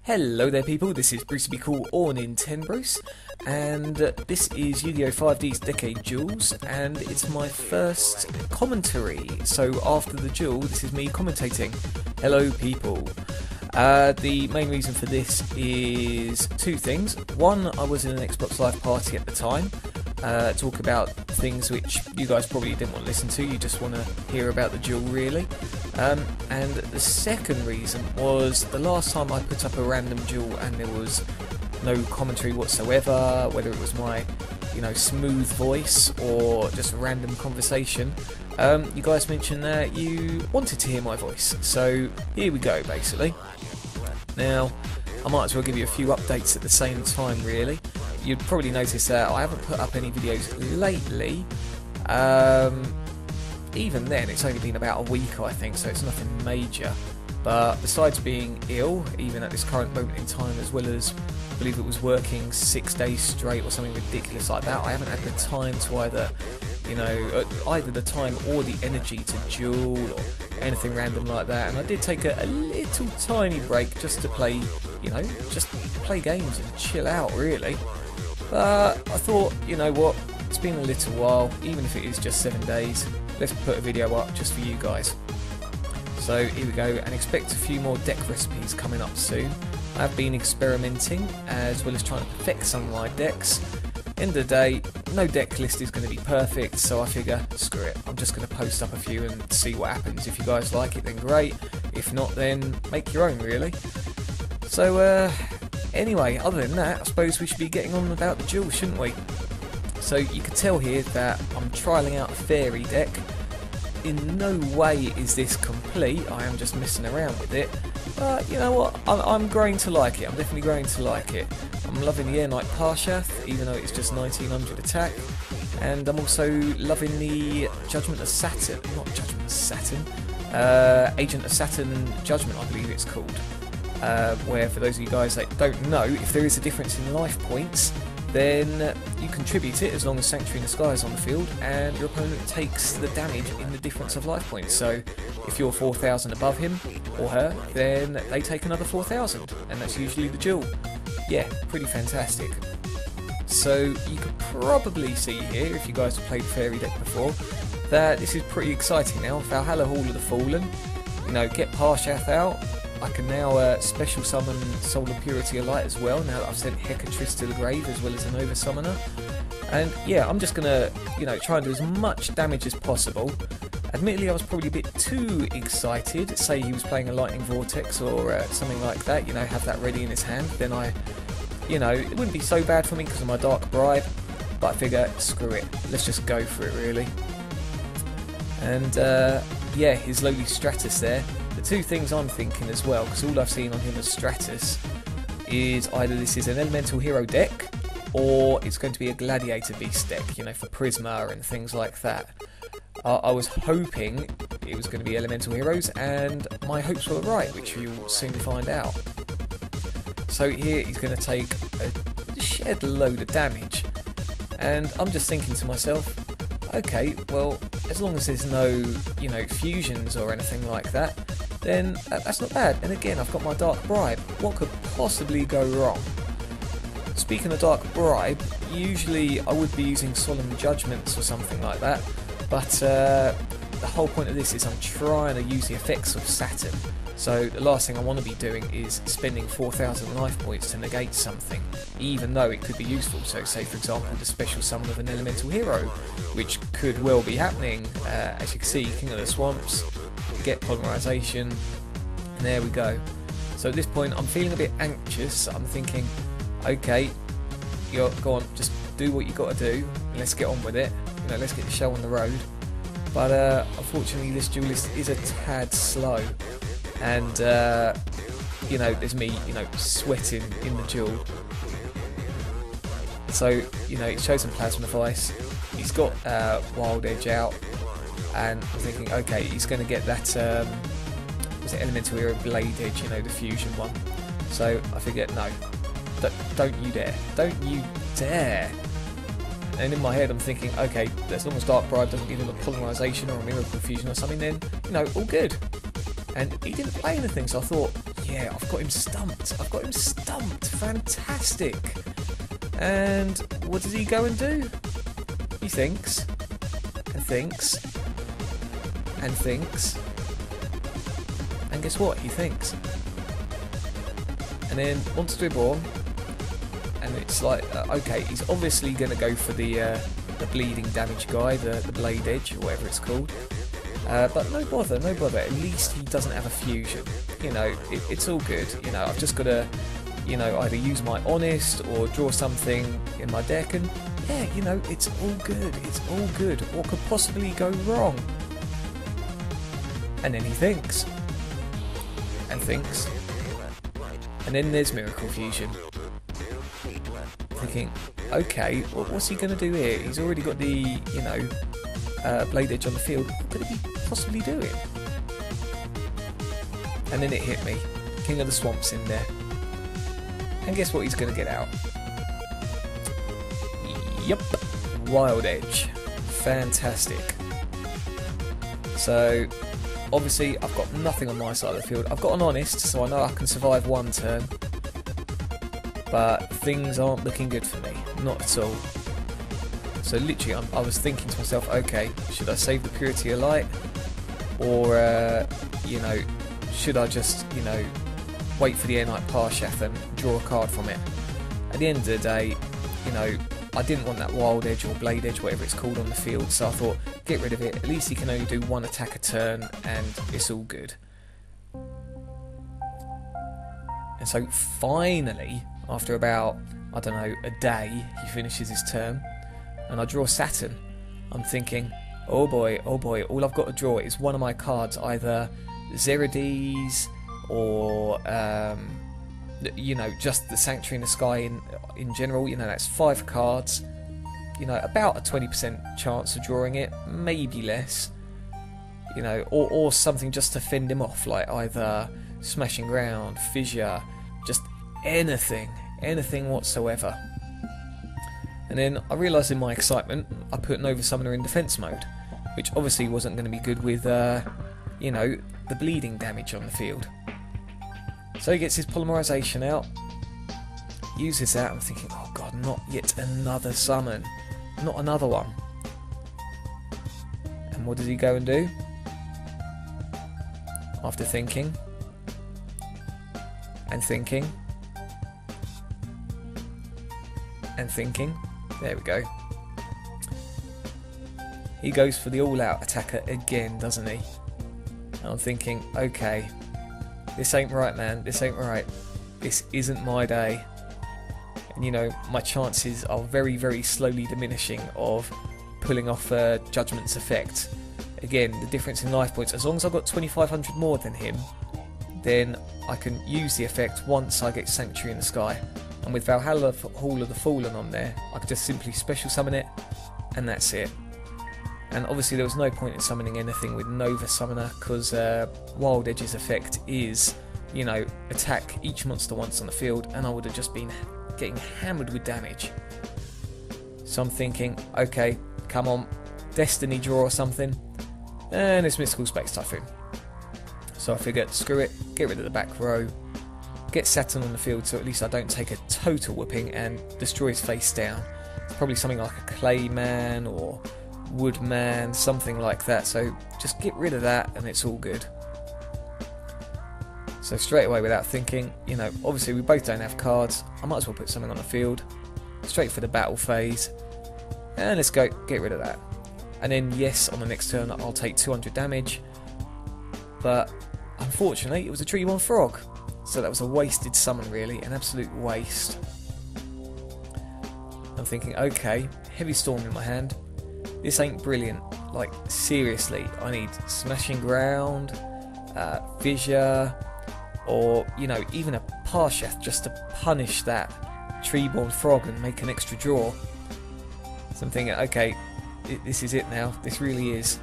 Hello there people, this is Brucey Cool or Bruce, and this is Yu-Gi-Oh! 5D's Decade Duels, and it's my first commentary. So after the duel, this is me commentating. Hello people. The main reason for this is two things. One, I was in an Xbox Live party at the time, talk about things which you guys probably didn't want to listen to, you just want to hear about the duel really. And the second reason was the last time I put up a random duel and there was no commentary whatsoever, whether it was my smooth voice or just a random conversation. You guys mentioned that you wanted to hear my voice, so here we go basically. Now I might as well give you a few updates at the same time really. You'd probably notice that I haven't put up any videos lately. Even then, it's only been about a week, I think, so it's nothing major. But besides being ill, even at this current moment in time, as well as, I believe it was working 6 days straight or something ridiculous like that, I haven't had the time to either the time or the energy to duel or anything random like that. And I did take a little tiny break just to play, just play games and chill out, really. But I thought, you know what, it's been a little while, even if it is just 7 days. Let's put a video up just for you guys. So here we go, and expect a few more deck recipes coming up soon. I've been experimenting as well as trying to perfect some of my decks. End of the day, no deck list is going to be perfect, so I figure, screw it, I'm just going to post up a few and see what happens. If you guys like it, then great. If not, then make your own really. So anyway, other than that, I suppose we should be getting on about the duel, shouldn't we? So you can tell here that I'm trialling out a fairy deck. In no way is this complete, I am just messing around with it. But you know what, I'm growing to like it, I'm definitely growing to like it. I'm loving the Air Knight Parshath, even though it's just 1900 attack. And I'm also loving the Judgment of Saturn, not Judgment of Saturn, Agent of Saturn Judgment I believe it's called. Where for those of you guys that don't know, if there is a difference in life points, then you contribute it as long as Sanctuary in the Sky is on the field, and your opponent takes the damage in the difference of life points. So if you're 4,000 above him or her, then they take another 4,000, and that's usually the duel. Yeah, pretty fantastic. So you could probably see here, if you guys have played Fairy deck before, that this is pretty exciting now. Valhalla Hall of the Fallen, get Parshath out. I can now special summon Soul of Purity of Light as well, now that I've sent Hecatrice to the grave as well as an Over Summoner. And yeah, I'm just going to, try and do as much damage as possible. Admittedly, I was probably a bit too excited. Say he was playing a Lightning Vortex or something like that, have that ready in his hand. Then it wouldn't be so bad for me because of my Dark Bribe. But I figure, screw it, let's just go for it really. And yeah, his lowly Stratus there. The two things I'm thinking as well, because all I've seen on him as Stratus is either this is an Elemental Hero deck or it's going to be a Gladiator Beast deck, for Prisma and things like that. I was hoping it was going to be Elemental Heroes, and my hopes were right, which you'll soon find out. So here he's going to take a shed load of damage, and I'm just thinking to myself, okay, well, as long as there's no, fusions or anything like that, then that's not bad. And again, I've got my Dark Bribe. What could possibly go wrong? Speaking of Dark Bribe, usually I would be using Solemn Judgments or something like that, but the whole point of this is I'm trying to use the effects of Saturn. So the last thing I want to be doing is spending 4,000 life points to negate something, even though it could be useful. So say for example the special summon of an Elemental Hero, which could well be happening. As you can see, King of the Swamps, get Polymerization, and there we go. So at this point I'm feeling a bit anxious. I'm thinking, okay, go on, just do what you got to do, and let's get on with it. Let's get the show on the road. But unfortunately this duelist is a tad slow. And there's me, sweating in the duel. So, he's chosen Plasma Vice, he's got Wild Edge out, and I'm thinking, okay, he's going to get that, was it Elemental Hero Blade Edge, the fusion one. So I figured, no, don't you dare, don't you dare. And in my head I'm thinking, okay, as long as Dark Bribe doesn't give him a Polymerization or a Miracle Fusion or something, then, all good. And he didn't play anything, so I thought, yeah, I've got him stumped. I've got him stumped. Fantastic. And what does he go and do? He thinks, and thinks, and thinks. And guess what? He thinks. And then wants to reborn. And it's like, okay, he's obviously going to go for the bleeding damage guy, the blade edge, or whatever it's called. But no bother, no bother. At least he doesn't have a fusion. You know, it's all good. You know, I've just got to, you know, either use my honest or draw something in my deck, and yeah, you know, it's all good. It's all good. What could possibly go wrong? And then he thinks, and thinks, and then there's Miracle Fusion. Thinking, okay, what's he going to do here? He's already got the, you know, blade edge on the field. What could he possibly do it? And then it hit me. King of the Swamps in there. And guess what he's going to get out? Yup. Wild Edge. Fantastic. So, obviously, I've got nothing on my side of the field. I've got an Honest, so I know I can survive one turn. But things aren't looking good for me. Not at all. So literally, I was thinking to myself, okay, should I save the Purity of Light? Or, you know, should I just, you know, wait for the Air Knight Parshath and draw a card from it? At the end of the day, you know, I didn't want that Wild Edge or Blade Edge, whatever it's called, on the field, so I thought, get rid of it. At least he can only do one attack a turn, and it's all good. And so finally, after about, I don't know, a day, he finishes his turn, and I draw Saturn. I'm thinking, oh boy, all I've got to draw is one of my cards, either Zerides or, you know, just the Sanctuary in the Sky in general. You know, that's 5 cards. You know, about a 20% chance of drawing it, maybe less. You know, or something just to fend him off, like either Smashing Ground, Fissure, just anything whatsoever. And then I realised in my excitement, I put Nova Summoner in defence mode, which obviously wasn't going to be good with, you know, the bleeding damage on the field. So he gets his Polymerization out, uses that. I'm thinking, oh god, not yet another summon, not another one. And what does he go and do? After thinking, and thinking, and thinking, there we go. He goes for the all-out attacker again, doesn't he? And I'm thinking, okay, this ain't right, man. This ain't right. This isn't my day. And you know, my chances are very, very slowly diminishing of pulling off Judgment's effect. Again, the difference in life points. As long as I've got 2,500 more than him, then I can use the effect once I get Sanctuary in the Sky. And with Valhalla Hall of the Fallen on there, I could just simply special summon it, and that's it. And obviously there was no point in summoning anything with Nova Summoner, because Wild Edge's effect is, you know, attack each monster once on the field, and I would have just been getting hammered with damage. So I'm thinking, okay, come on, Destiny draw or something, and it's Mystical Space Typhoon. So I figured, screw it, get rid of the back row, get Saturn on the field so at least I don't take a total whooping and destroy his face down. It's probably something like a Clayman or Woodman, something like that. So just get rid of that and it's all good. So straight away, without thinking, you know, obviously we both don't have cards, I might as well put something on the field. Straight for the battle phase. And let's go, get rid of that. And then yes, on the next turn I'll take 200 damage. But unfortunately it was a Tree-1 Frog. So that was a wasted summon, really, an absolute waste. I'm thinking, okay, Heavy Storm in my hand. This ain't brilliant. Like, seriously, I need Smashing Ground, Fissure, or, you know, even a Parshath just to punish that Tree-born Frog and make an extra draw. So I'm thinking, okay, this is it now. This really is.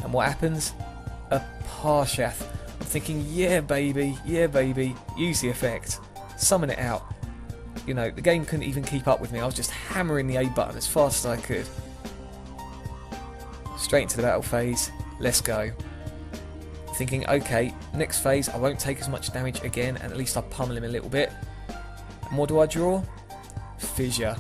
And what happens? A Parshath. I'm thinking, yeah baby, use the effect, summon it out. You know, the game couldn't even keep up with me. I was just hammering the A button as fast as I could. Straight into the battle phase, let's go. thinking, okay, next phase I won't take as much damage again, and at least I'll pummel him a little bit. And what do I draw? Fissure.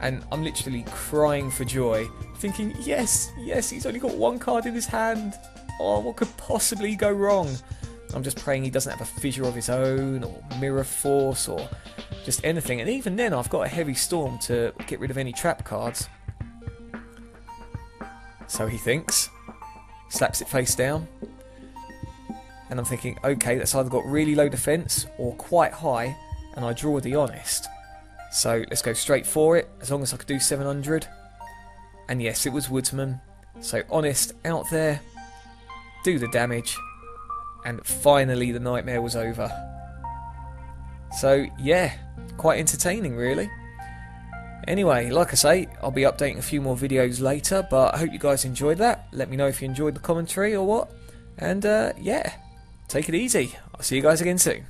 And I'm literally crying for joy, thinking, yes, yes, he's only got one card in his hand. Oh, what could possibly go wrong? I'm just praying he doesn't have a fissure of his own, or mirror force, or just anything. And even then I've got a heavy storm to get rid of any trap cards. So he thinks, slaps it face down, and I'm thinking, okay, that's either got really low defense or quite high, and I draw the honest. So let's go straight for it, as long as I could do 700. And yes, it was Woodsman. So honest out there, do the damage, and finally the nightmare was over. So yeah, quite entertaining really. Anyway, like I say, I'll be updating a few more videos later, but I hope you guys enjoyed that. Let me know if you enjoyed the commentary or what. And yeah, take it easy. I'll see you guys again soon.